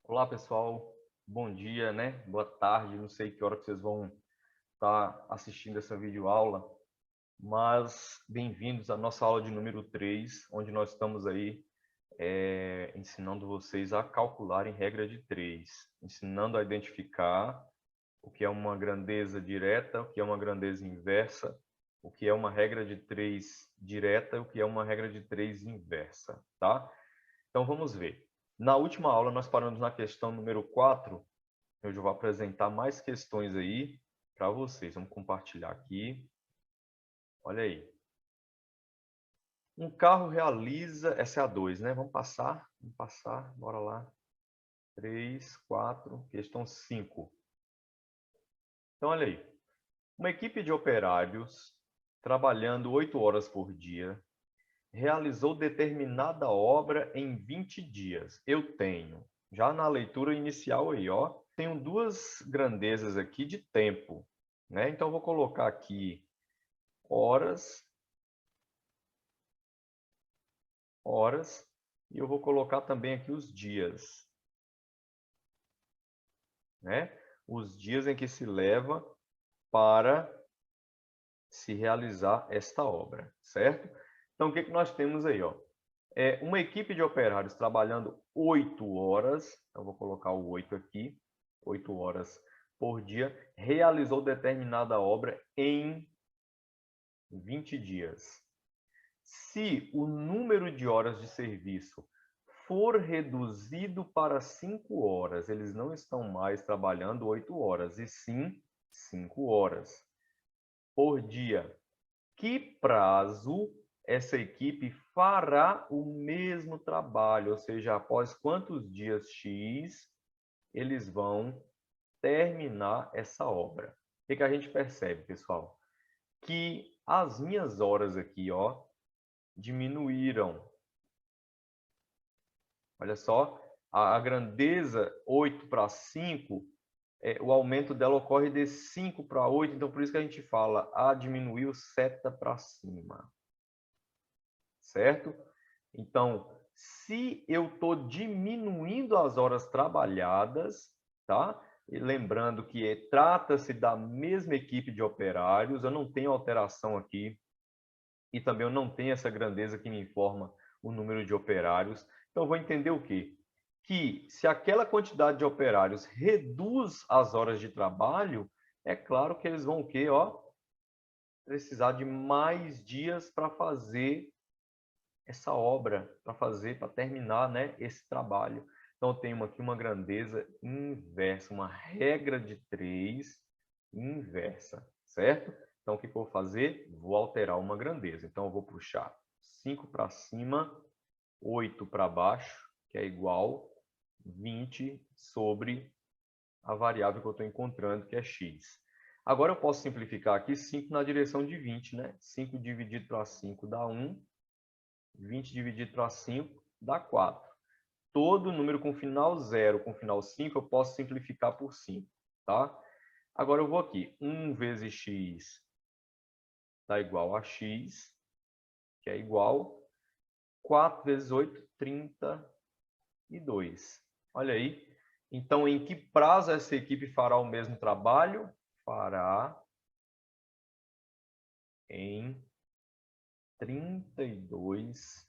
Olá, pessoal. Bom dia, né? Boa tarde. Não sei que hora que vocês vão estar assistindo essa videoaula, mas bem-vindos à nossa aula de número 3, onde nós estamos aí ensinando vocês a calcular em regra de 3, ensinando a identificar o que é uma grandeza direta, o que é uma grandeza inversa, o que é uma regra de 3 direta e o que é uma regra de 3 inversa, tá? Então vamos ver. Na última aula nós paramos na questão número 4. Eu já vou apresentar mais questões aí para vocês. Vamos compartilhar aqui. Olha aí. Um carro realiza... Essa é a 2, né? Vamos passar. Bora lá. 3, 4, questão 5. Então, olha aí. Uma equipe de operários, trabalhando 8 horas por dia, realizou determinada obra em 20 dias. Eu tenho, já na leitura inicial aí, ó, tenho duas grandezas aqui de tempo, né? Então, eu vou colocar aqui horas, e eu vou colocar também aqui os dias, né? Os dias em que se leva para se realizar esta obra, certo? Então, o que nós temos aí, ó? Uma equipe de operários trabalhando 8 horas, eu vou colocar o 8 aqui, 8 horas por dia, realizou determinada obra em 20 dias. Se o número de horas de serviço for reduzido para 5 horas, eles não estão mais trabalhando 8 horas, e sim 5 horas por dia. Que prazo essa equipe fará o mesmo trabalho? Ou seja, após quantos dias X eles vão terminar essa obra? O que a gente percebe, pessoal? Que as minhas horas aqui, ó, diminuíram. Olha só, a grandeza 8 para 5, o aumento dela ocorre de 5 para 8, então por isso que a gente fala, diminuiu seta para cima. Certo? Então, se eu estou diminuindo as horas trabalhadas, tá? E lembrando que trata-se da mesma equipe de operários, eu não tenho alteração aqui, e também eu não tenho essa grandeza que me informa o número de operários. Então, eu vou entender o quê? Que se aquela quantidade de operários reduz as horas de trabalho, é claro que eles vão o quê? Ó, precisar de mais dias para fazer essa obra, para terminar, né, esse trabalho. Então, eu tenho aqui uma grandeza inversa, uma regra de 3 inversa, certo? Então, o que eu vou fazer? Vou alterar uma grandeza. Então, eu vou puxar 5 para cima, 8 para baixo, que é igual 20 sobre a variável que eu estou encontrando, que é x. Agora, eu posso simplificar aqui 5 na direção de 20, né? 5 dividido para 5 dá 1. 20 dividido para 5 dá 4. Todo número com final 0, com final 5, eu posso simplificar por 5, tá? Agora eu vou aqui. 1 vezes x está igual a x, que é igual 4 vezes 8, 32. Olha aí. Então, em que prazo essa equipe fará o mesmo trabalho? Fará em 32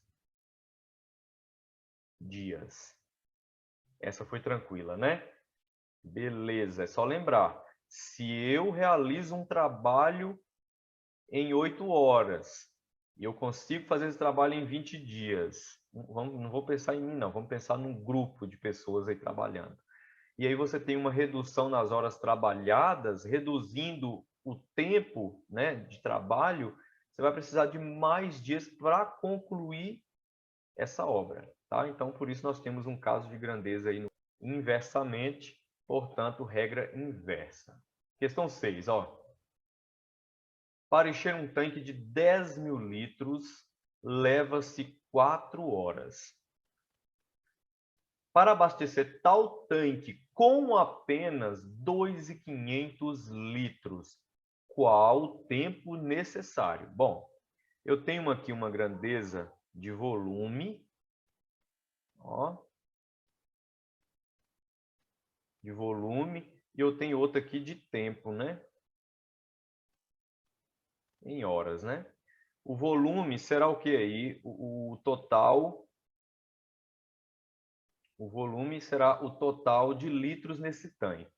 dias. Essa foi tranquila, né? Beleza, é só lembrar. Se eu realizo um trabalho em 8 horas e eu consigo fazer esse trabalho em 20 dias, não vou pensar em mim, não. Vamos pensar num grupo de pessoas aí trabalhando. E aí você tem uma redução nas horas trabalhadas, reduzindo o tempo, né, de trabalho, você vai precisar de mais dias para concluir essa obra, tá? Então, por isso nós temos um caso de grandeza aí inversamente, portanto, regra inversa. Questão 6, ó. Para encher um tanque de 10.000 litros, leva-se 4 horas. Para abastecer tal tanque com apenas 2.500 litros, qual o tempo necessário? Bom, eu tenho aqui uma grandeza de volume, ó, de volume, e eu tenho outra aqui de tempo, né? Em horas, né? O volume será o que aí? O total... O volume será o total de litros nesse tanque.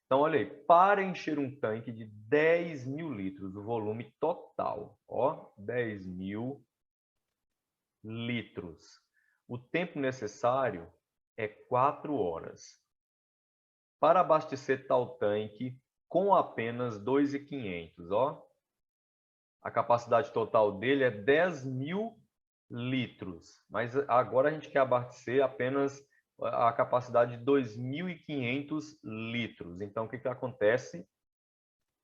Então, olha aí, para encher um tanque de 10.000 litros, o volume total, ó, 10.000 litros. O tempo necessário é 4 horas. Para abastecer tal tanque com apenas 2.500, ó. A capacidade total dele é 10.000 litros, mas agora a gente quer abastecer apenas a capacidade de 2.500 litros. Então, o que acontece?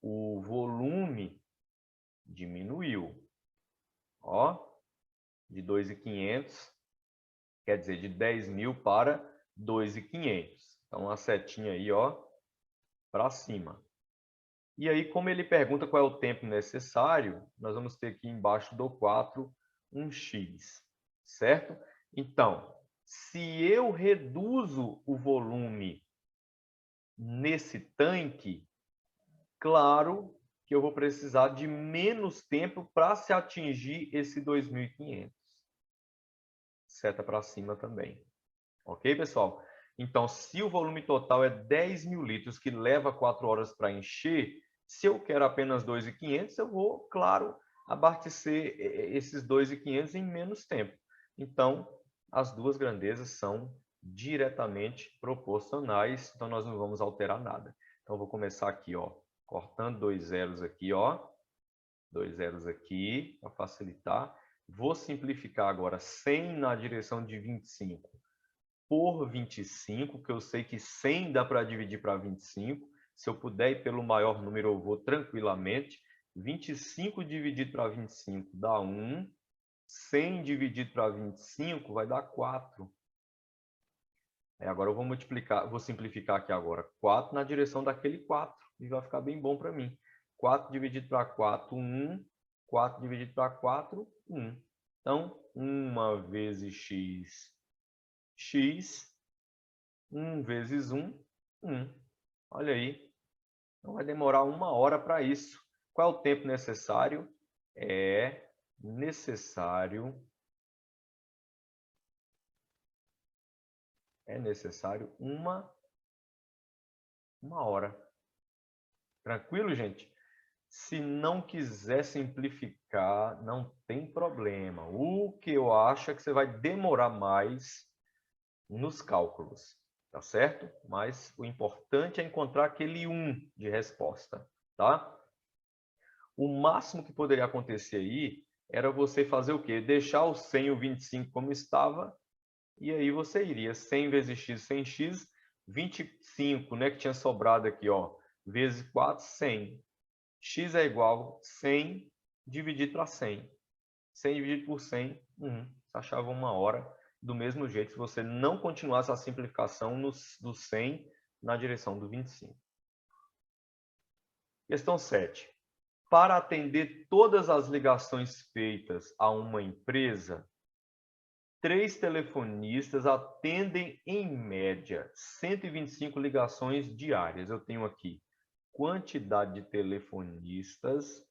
O volume diminuiu, ó, de 2.500, quer dizer, de 10.000 para 2.500. Então, a setinha aí, ó, para cima. E aí, como ele pergunta qual é o tempo necessário, nós vamos ter aqui embaixo do 4 um x, certo? Então, se eu reduzo o volume nesse tanque, claro que eu vou precisar de menos tempo para se atingir esse 2.500. Seta para cima também. Ok, pessoal? Então, se o volume total é 10.000 litros, que leva 4 horas para encher, se eu quero apenas 2.500, eu vou, claro, abastecer esses 2.500 em menos tempo. Então, as duas grandezas são diretamente proporcionais, então nós não vamos alterar nada. Então, eu vou começar aqui, ó, cortando 2 zeros aqui, ó, 2 zeros aqui, para facilitar. Vou simplificar agora 100 na direção de 25 por 25, que eu sei que 100 dá para dividir para 25. Se eu puder ir pelo maior número, eu vou tranquilamente. 25 dividido para 25 dá 1. 100 dividido para 25 vai dar 4. Agora eu vou multiplicar, vou simplificar aqui agora. 4 na direção daquele 4. E vai ficar bem bom para mim. 4 dividido para 4, 1. 4 dividido para 4, 1. Então, 1 vezes x, x. 1 vezes 1, 1. Olha aí. Então, vai demorar 1 hora para isso. Qual é o tempo necessário? É necessário 1 hora. Tranquilo, gente? Se não quiser simplificar, não tem problema. O que eu acho é que você vai demorar mais nos cálculos, tá certo? Mas o importante é encontrar aquele 1 de resposta, tá? O máximo que poderia acontecer aí era você fazer o quê? Deixar o 100 e o 25 como estava, e aí você iria 100 vezes x, 100x, 25, né, que tinha sobrado aqui, ó, vezes 4, 100. X é igual a 100 dividido para 100. 100 dividido por 100, 1. Você achava 1 hora. Do mesmo jeito, se você não continuasse a simplificação do 100 na direção do 25. Questão 7. Para atender todas as ligações feitas a uma empresa, 3 telefonistas atendem, em média, 125 ligações diárias. Eu tenho aqui quantidade de telefonistas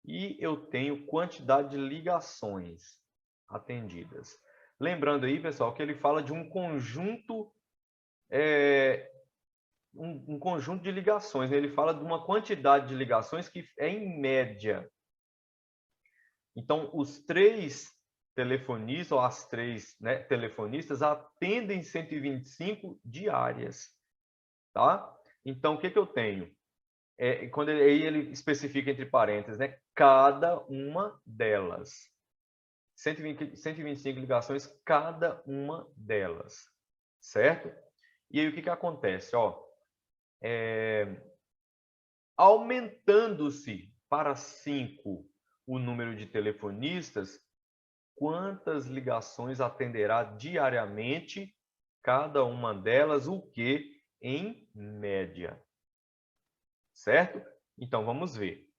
e eu tenho quantidade de ligações atendidas. Lembrando aí, pessoal, que ele fala de um conjunto um conjunto de ligações, né? Ele fala de uma quantidade de ligações que é em média. Então, os 3 telefonistas, ou as 3, né, telefonistas, atendem 125 diárias. Tá? Então, o que eu tenho? Quando ele especifica entre parênteses, né, cada uma delas. 125 ligações, cada uma delas. Certo? E aí, o que acontece? Ó, aumentando-se para 5 o número de telefonistas, quantas ligações atenderá diariamente cada uma delas, o que em média? Certo? Então, vamos ver.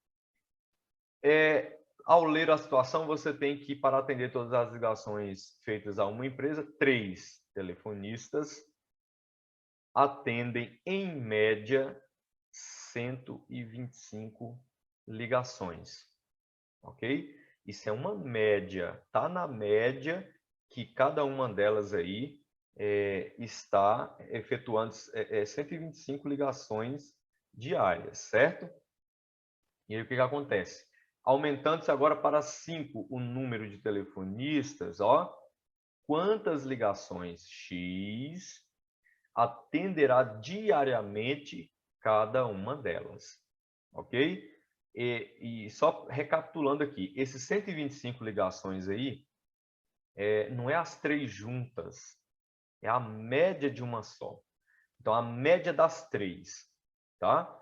Ao ler a situação, você tem que, para atender todas as ligações feitas a uma empresa, 3 telefonistas atendem, em média, 125 ligações. Ok? Isso é uma média. Está na média que cada uma delas aí está efetuando 125 ligações diárias, certo? E aí o que acontece? Aumentando-se agora para 5 o número de telefonistas, ó, quantas ligações X atenderá diariamente cada uma delas, ok? E só recapitulando aqui, esses 125 ligações aí, não é as 3 juntas, é a média de uma só. Então, a média das 3, tá?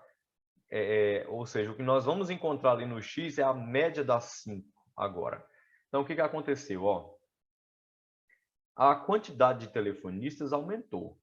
Ou seja, o que nós vamos encontrar ali no X é a média das 5 agora. Então, o que aconteceu? Ó, a quantidade de telefonistas aumentou,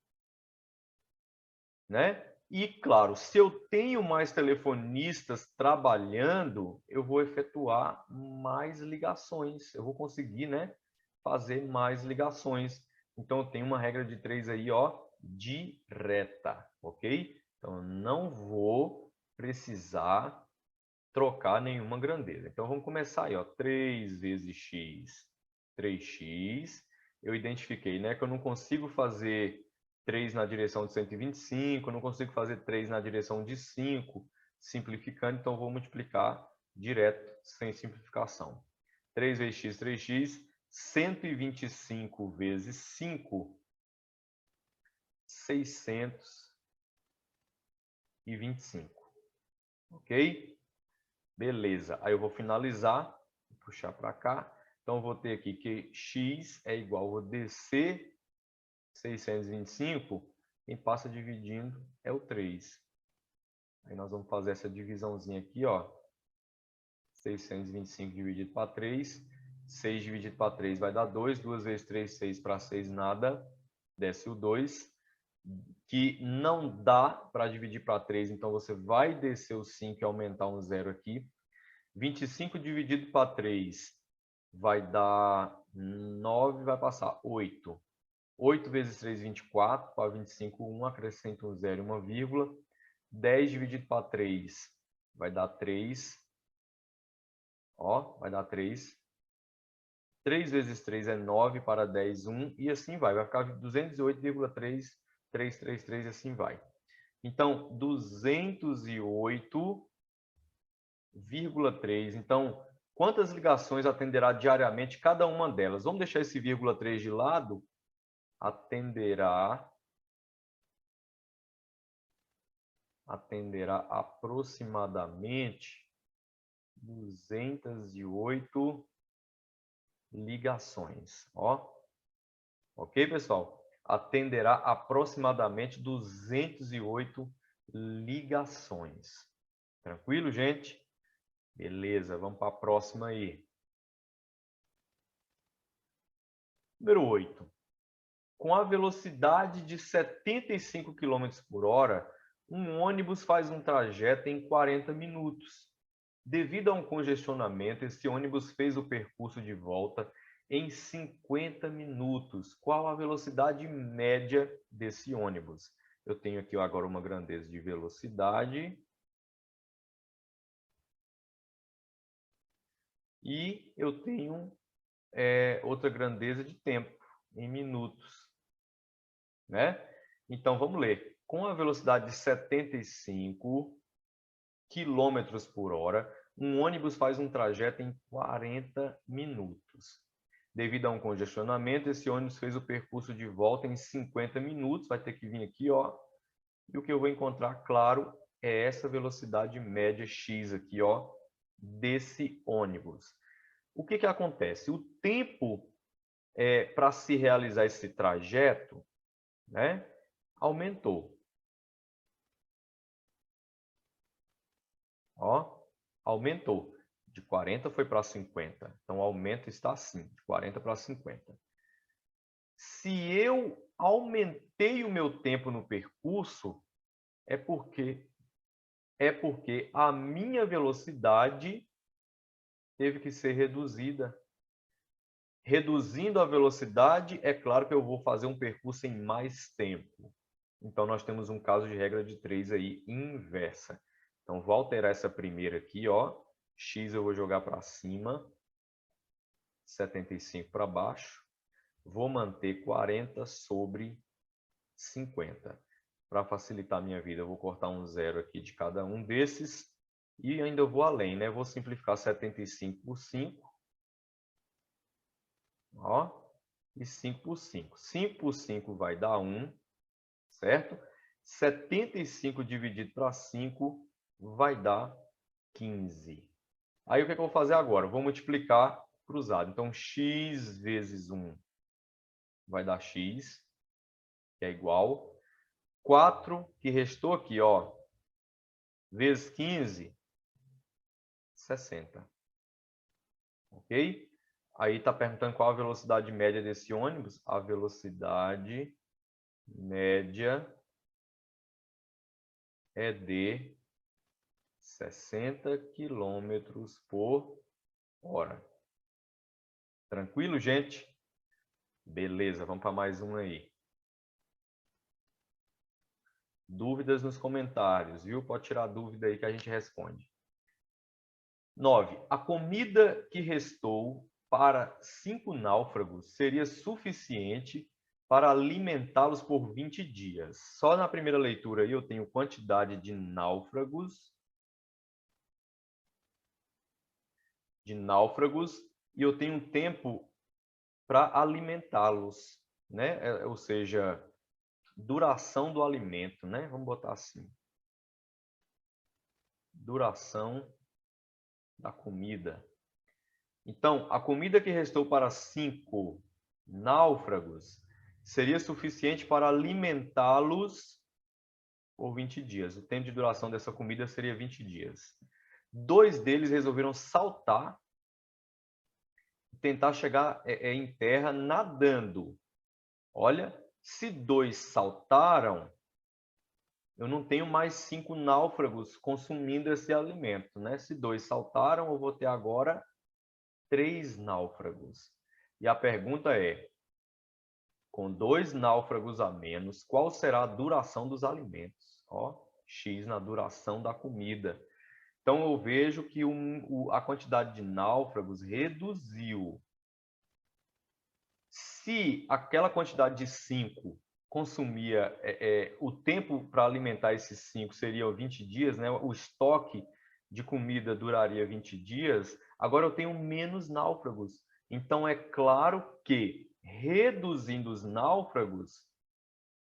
né? E, claro, se eu tenho mais telefonistas trabalhando, eu vou efetuar mais ligações. Eu vou conseguir, né, fazer mais ligações. Então, eu tenho uma regra de 3 aí, ó, direta, ok? Então, eu não vou precisar trocar nenhuma grandeza. Então, vamos começar aí, ó, 3 vezes x, 3x. Eu identifiquei, né, que eu não consigo fazer 3 na direção de 125, eu não consigo fazer 3 na direção de 5, simplificando, então eu vou multiplicar direto, sem simplificação. 3 vezes x, 3x, 125 vezes 5, 625. Ok? Beleza. Aí eu vou finalizar, vou puxar para cá. Então, eu vou ter aqui que x é igual a DC 625. Quem passa dividindo é o 3. Aí nós vamos fazer essa divisãozinha aqui, ó. 625 dividido para 3. 6 dividido para 3 vai dar 2. 2 vezes 3, 6 para 6, nada. Desce o 2. Que não dá para dividir para 3, então você vai descer o 5 e aumentar um 0 aqui. 25 dividido para 3 vai dar 9, vai passar 8. 8 vezes 3, 24. Para 25, 1. Acrescenta um 0 e uma vírgula. 10 dividido para 3 vai dar 3. Ó, vai dar 3. 3 vezes 3 é 9, para 10, 1. E assim vai. Vai ficar 208,333 e assim vai. Então, 208,3. Então, quantas ligações atenderá diariamente cada uma delas? Vamos deixar esse vírgula 3 de lado. Atenderá aproximadamente 208 ligações. Ó. Ok, pessoal? Atenderá aproximadamente 208 ligações. Tranquilo, gente? Beleza, vamos para a próxima aí. Número 8. Com a velocidade de 75 km por hora, um ônibus faz um trajeto em 40 minutos. Devido a um congestionamento, esse ônibus fez o percurso de volta em 50 minutos. Qual a velocidade média desse ônibus? Eu tenho aqui agora uma grandeza de velocidade. E eu tenho outra grandeza de tempo, em minutos, né? Então, vamos ler. Com a velocidade de 75 km por hora, um ônibus faz um trajeto em 40 minutos. Devido a um congestionamento, esse ônibus fez o percurso de volta em 50 minutos. Vai ter que vir aqui, ó. E o que eu vou encontrar, claro, é essa velocidade média x aqui, ó, desse ônibus. O que acontece? O tempo para se realizar esse trajeto, né, aumentou. Ó, aumentou. De 40 foi para 50. Então, o aumento está assim, de 40 para 50. Se eu aumentei o meu tempo no percurso, é porque a minha velocidade teve que ser reduzida. Reduzindo a velocidade, é claro que eu vou fazer um percurso em mais tempo. Então, nós temos um caso de regra de 3 aí, inversa. Então, vou alterar essa primeira aqui, ó. X eu vou jogar para cima, 75 para baixo. Vou manter 40 sobre 50. Para facilitar a minha vida, eu vou cortar um zero aqui de cada um desses. E ainda vou além, né? Vou simplificar 75 por 5. Ó, e 5 por 5. 5 por 5 vai dar 1, certo? 75 dividido para 5 vai dar 15. Aí o que eu vou fazer agora? Vou multiplicar cruzado. Então, x vezes 1 vai dar x, que é igual. 4 que restou aqui, ó, vezes 15, 60. Ok? Aí está perguntando qual a velocidade média desse ônibus. A velocidade média é de 60 km por hora. Tranquilo, gente? Beleza, vamos para mais um aí. Dúvidas nos comentários, viu? Pode tirar dúvida aí que a gente responde. 9. A comida que restou para 5 náufragos seria suficiente para alimentá-los por 20 dias. Só na primeira leitura aí eu tenho quantidade de náufragos, e eu tenho um tempo para alimentá-los, né? Ou seja, duração do alimento, né? Vamos botar assim. Duração da comida. Então, a comida que restou para 5 náufragos seria suficiente para alimentá-los por 20 dias. O tempo de duração dessa comida seria 20 dias. 2 deles resolveram saltar e tentar chegar em terra nadando. Olha, se 2 saltaram, eu não tenho mais 5 náufragos consumindo esse alimento, né? Se 2 saltaram, eu vou ter agora 3 náufragos. E a pergunta é, com 2 náufragos a menos, qual será a duração dos alimentos? Ó, X na duração da comida. Então, eu vejo que a quantidade de náufragos reduziu. Se aquela quantidade de 5 consumia, o tempo para alimentar esses 5 seria 20 dias, né? O estoque de comida duraria 20 dias, agora eu tenho menos náufragos. Então, é claro que, reduzindo os náufragos,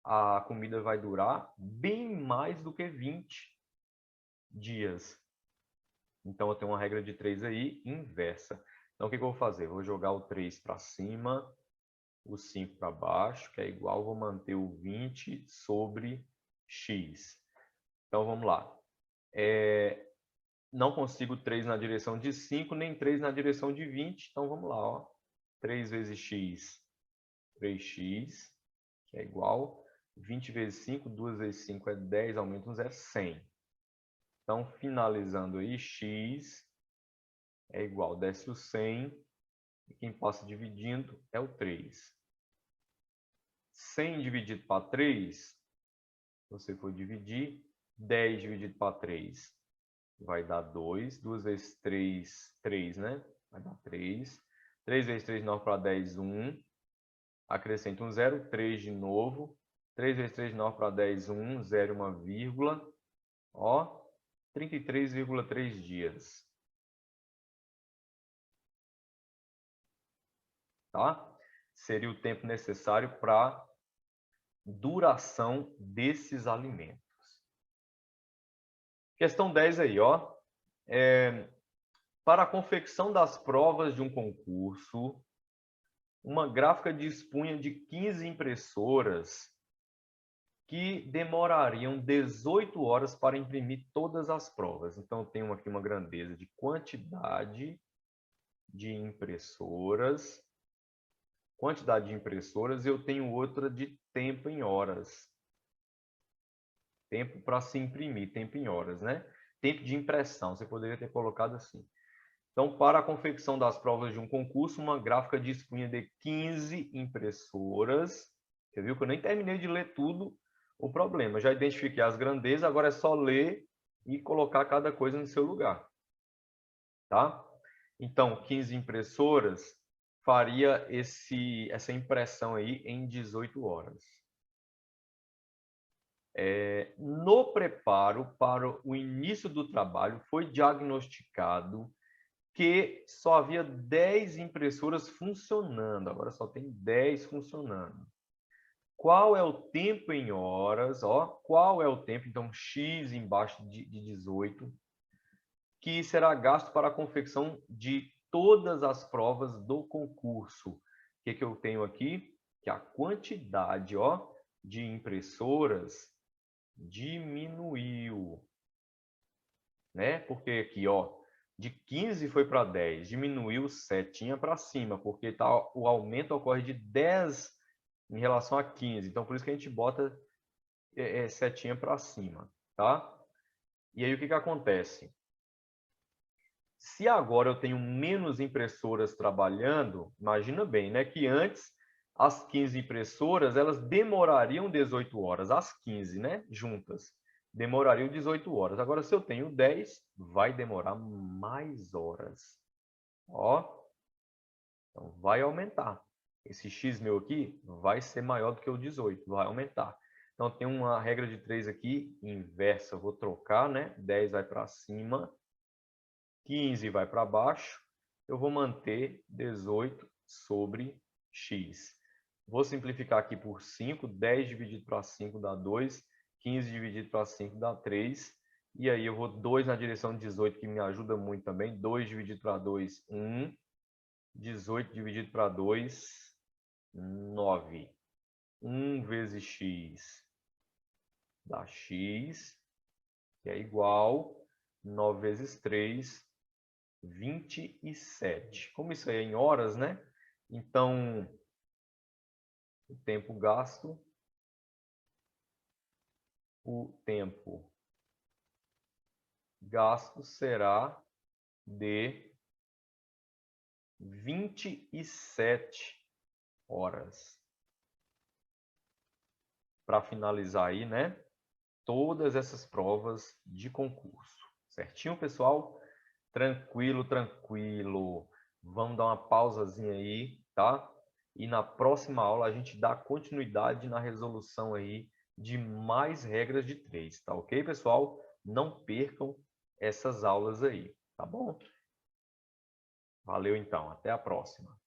a comida vai durar bem mais do que 20 dias. Então, eu tenho uma regra de 3 aí, inversa. Então, o que eu vou fazer? Vou jogar o 3 para cima, o 5 para baixo, que é igual, vou manter o 20 sobre x. Então, vamos lá. Não consigo 3 na direção de 5, nem 3 na direção de 20. Então, vamos lá. Ó. 3 vezes x, 3x, que é igual. 20 vezes 5, 2 vezes 5 é 10, aumenta um zero, 100. Então, finalizando aí, x é igual, desce o 100, e quem passa dividindo é o 3. 100 dividido para 3, se você for dividir, 10 dividido para 3 vai dar 2. 2 vezes 3, 3, né? Vai dar 3. 3 vezes 3, 9 para 10, 1. Acrescenta um 0, 3 de novo. 3 vezes 3, 9 para 10, 1. 0, uma vírgula. Ó, 33,3 dias. Tá? Seria o tempo necessário para duração desses alimentos. Questão 10 aí, ó. Para a confecção das provas de um concurso, uma gráfica dispunha de 15 impressoras que demorariam 18 horas para imprimir todas as provas. Então, eu tenho aqui uma grandeza de quantidade de impressoras. E eu tenho outra de tempo em horas. Tempo para se imprimir, tempo em horas, né? Tempo de impressão, você poderia ter colocado assim. Então, para a confecção das provas de um concurso, uma gráfica dispunha de 15 impressoras. Você viu que eu nem terminei de ler tudo, o problema. Já identifiquei as grandezas, agora é só ler e colocar cada coisa no seu lugar. Tá? Então, 15 impressoras faria essa impressão aí em 18 horas. No preparo para o início do trabalho, foi diagnosticado que só havia 10 impressoras funcionando. Agora só tem 10 funcionando. Qual é o tempo em horas? Ó, qual é o tempo? Então, X embaixo de 18, que será gasto para a confecção de todas as provas do concurso. O que eu tenho aqui? Que a quantidade, ó, de impressoras diminuiu, né? Porque aqui, ó, de 15 foi para 10, diminuiu setinha para cima, porque tá, o aumento ocorre de 10 em relação a 15. Então, por isso que a gente bota setinha para cima, tá? E aí, o que acontece? Se agora eu tenho menos impressoras trabalhando, imagina bem, né? Que antes, as 15 impressoras, elas demorariam 18 horas, as 15, né? Juntas. Demorariam 18 horas. Agora, se eu tenho 10, vai demorar mais horas. Ó, então vai aumentar. Esse X meu aqui vai ser maior do que o 18, vai aumentar. Então, tem uma regra de 3 aqui, inversa. Eu vou trocar, né? 10 vai para cima, 15 vai para baixo. Eu vou manter 18 sobre X. Vou simplificar aqui por 5. 10 dividido para 5 dá 2. 15 dividido para 5 dá 3. E aí eu vou 2 na direção de 18, que me ajuda muito também. 2 dividido para 2, 1. 18 dividido para 2, 9. 1 vezes x dá x, que é igual 9 vezes 3, 27. Como isso aí é em horas, né? Então, o tempo gasto será de 27 horas. Para finalizar aí, né? Todas essas provas de concurso. Certinho, pessoal? Tranquilo, tranquilo. Vamos dar uma pausazinha aí, tá? E na próxima aula a gente dá continuidade na resolução aí de mais regras de 3, tá ok, pessoal? Não percam essas aulas aí, tá bom? Valeu então, até a próxima.